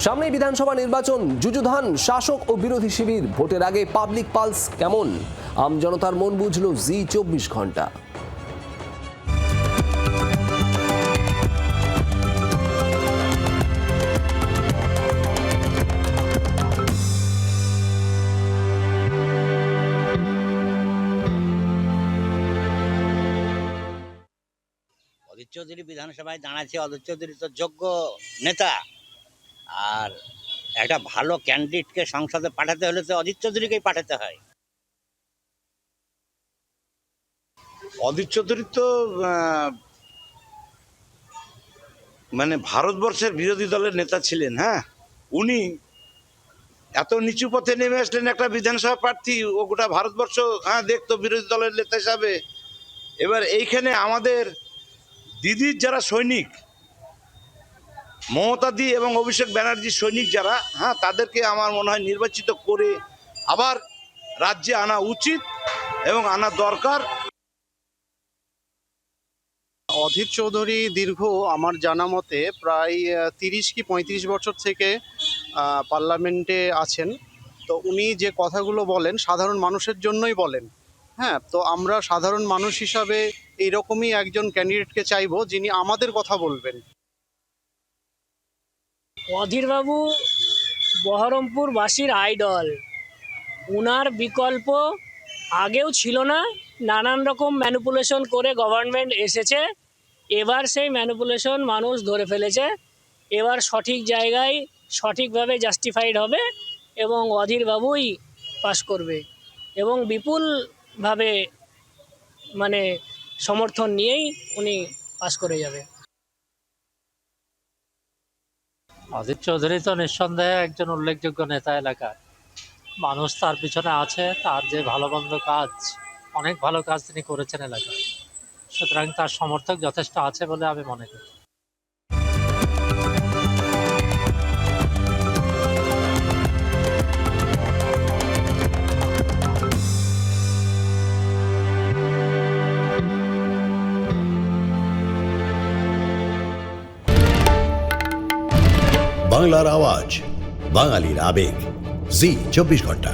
সামনেই বিধানসভা নির্বাচন, যুযুধান শাসক ও বিরোধী শিবির। ভোটের আগে পাবলিক পালস কেমন? আমজনতার মন বুঝল জি 24 ঘন্টা। অধীর চৌধুরী বিধানসভায় দাঁড়াচ্ছে। অধীর চৌধুরী তো যোগ্য নেতা, আর একটা ভালো ক্যান্ডিডেটকে সংসদে পাঠাতে হলে তো অধীর চৌধুরীকেই পাঠাতে হয়। অধীর চৌধুরী তো মানে ভারতবর্ষের বিরোধী দলের নেতা ছিলেন। হ্যাঁ, উনি এত নিচু পথে নেমে আসলেন, একটা বিধানসভা প্রার্থী, ও গোটা ভারতবর্ষ দেখতো বিরোধী দলের নেতা হিসাবে। এবার এইখানে আমাদের দিদির যারা সৈনিক, মমতা দি এবং অভিষেক ব্যানার্জির সৈনিক যারা, তাদেরকে আমার মনে হয় নির্বাচিত করে আবার রাজ্যে আনা উচিত এবং আনা দরকার। অধীর চৌধুরী দীর্ঘ আমার জানা মতে প্রায় 30 কি 35 বছর থেকে পার্লামেন্টে আছেন। তো উনি যে কথাগুলো বলেন সাধারণ মানুষের জন্যই বলেন। হ্যাঁ, তো আমরা সাধারণ মানুষ হিসাবে এইরকমই একজন ক্যান্ডিডেটকে চাইবো যিনি আমাদের কথা বলবেন। অধীরবাবু বহরমপুরবাসীর আইডল। উনার বিকল্প আগেও ছিল না, নানান রকম ম্যানিপুলেশন করে গভর্নমেন্ট এসেছে। এবার সেই ম্যানিপুলেশন মানুষ ধরে ফেলেছে। এবার সঠিক জায়গায় সঠিকভাবে জাস্টিফাইড হবে এবং অধীরবাবুই পাস করবে এবং বিপুলভাবে মানে সমর্থন নিয়েই উনি পাস করে যাবে। অধীর চৌধুরী তো নিঃসন্দেহে একজন উল্লেখযোগ্য নেতা এলাকার। মানুষ তার পিছনে আছে, তার যে ভালো মন্দ কাজ, অনেক ভালো কাজ তিনি করেছেন এলাকায়, সুতরাং তার সমর্থক যথেষ্ট আছে বলে আমি মনে করি। বাংলার আওয়াজ, বাঙালির আবেগ, জি 24 ঘন্টা।